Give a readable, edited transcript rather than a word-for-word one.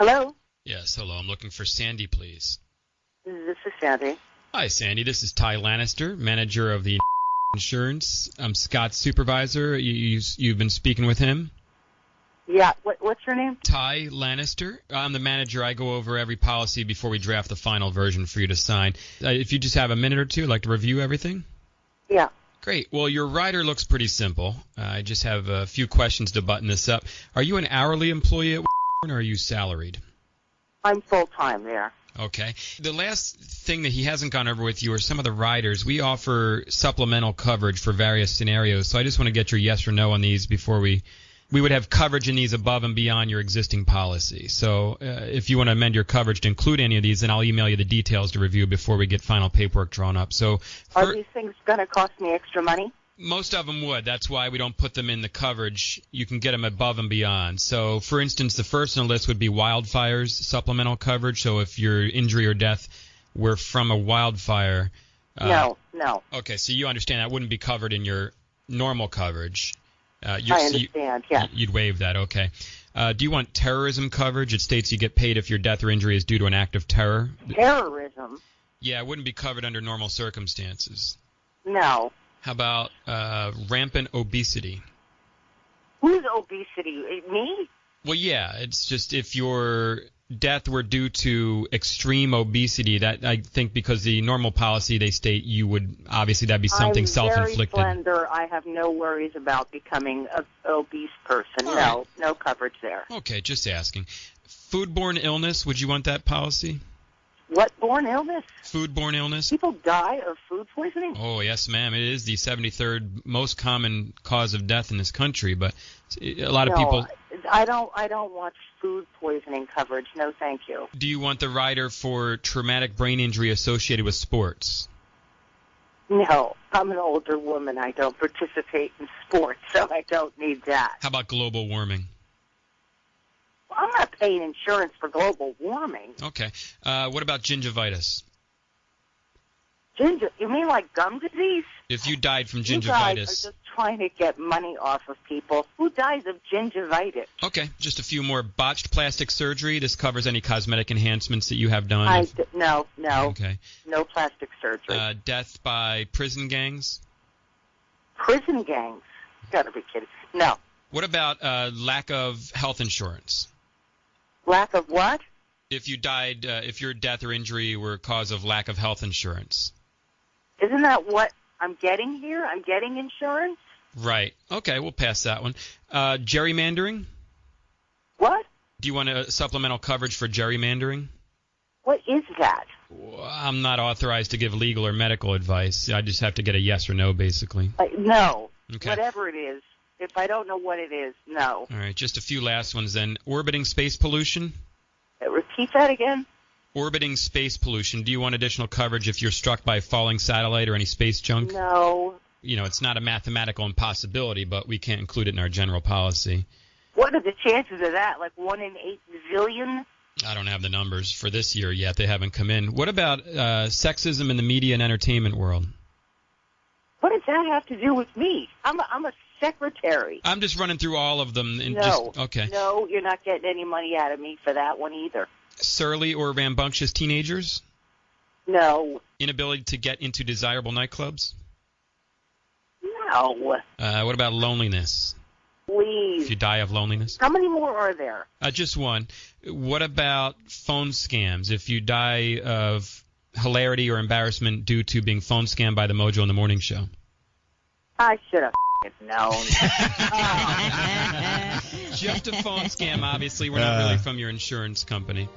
Hello? Yes, hello. I'm looking for Sandy, please. This is Sandy. Hi, Sandy. This is Ty Lannister, manager of the insurance. I'm Scott's supervisor. You've been speaking with him? Yeah, what's your name? Ty Lannister. I'm the manager. I go over every policy before we draft the final version for you to sign. If you just have a minute or two, I'd like to review everything. Yeah. Great. Well, your rider looks pretty simple. I just have a few questions to button this up. Are you an hourly employee at or are you salaried? I'm full-time there. Okay. The last thing that he hasn't gone over with you are some of the riders. We offer supplemental coverage for various scenarios, so I just want to get your yes or no on these before we would have coverage in these above and beyond your existing policy. So if you want to amend your coverage to include any of these, then I'll email you the details to review before we get final paperwork drawn up. So are these things going to cost me extra money? Most of them would. That's why we don't put them in the coverage. You can get them above and beyond. So, for instance, the first on the list would be wildfires supplemental coverage. So if your injury or death were from a wildfire. No. Okay, so you understand that wouldn't be covered in your normal coverage. I understand, yeah. You'd waive that, okay. Do you want terrorism coverage? It states you get paid if your death or injury is due to an act of terror. Terrorism? Yeah, it wouldn't be covered under normal circumstances. No. How about rampant obesity? Who's obesity? Me? Well, yeah. It's just if your death were due to extreme obesity, that I think because the normal policy they state you would obviously that'd be something self-inflicted. I'm very slender. I have no worries about becoming an obese person. All no, right. No coverage there. Okay, just asking. Foodborne illness, would you want that policy? What borne illness? Foodborne illness. People die of food poisoning? Oh, yes, ma'am. It is the 73rd most common cause of death in this country, but a lot of people... I don't want food poisoning coverage. No, thank you. Do you want the rider for traumatic brain injury associated with sports? No, I'm an older woman. I don't participate in sports, so I don't need that. How about global warming? I'm not paying insurance for global warming. Okay. What about gingivitis? You mean like gum disease? If you died from gingivitis. You guys are just trying to get money off of people. Who dies of gingivitis? Okay, just a few more. Botched plastic surgery. This covers any cosmetic enhancements that you have done. No. Okay. No plastic surgery. Death by prison gangs? Prison gangs? You gotta be kidding. No. What about lack of health insurance? Lack of what? If you died, if your death or injury were a cause of lack of health insurance. Isn't that what I'm getting here? I'm getting insurance? Right. Okay, we'll pass that one. Gerrymandering? What? Do you want a supplemental coverage for gerrymandering? What is that? I'm not authorized to give legal or medical advice. I just have to get a yes or no, basically. No. Okay. Whatever it is. If I don't know what it is, no. All right, just a few last ones then. Orbiting space pollution? Repeat that again? Orbiting space pollution. Do you want additional coverage if you're struck by a falling satellite or any space junk? No. You know, it's not a mathematical impossibility, but we can't include it in our general policy. What are the chances of that? Like 1 in 8 zillion? I don't have the numbers for this year yet. They haven't come in. What about sexism in the media and entertainment world? What does that have to do with me? I'm a secretary. I'm just running through all of them. And No. Okay. No, you're not getting any money out of me for that one either. Surly or rambunctious teenagers? No. Inability to get into desirable nightclubs? No. What about loneliness? Please. If you die of loneliness? How many more are there? Just one. What about phone scams? If you die of hilarity or embarrassment due to being phone scammed by the Mojo in the Morning Show? I should have known. Just a phone scam, obviously. We're not really from your insurance company.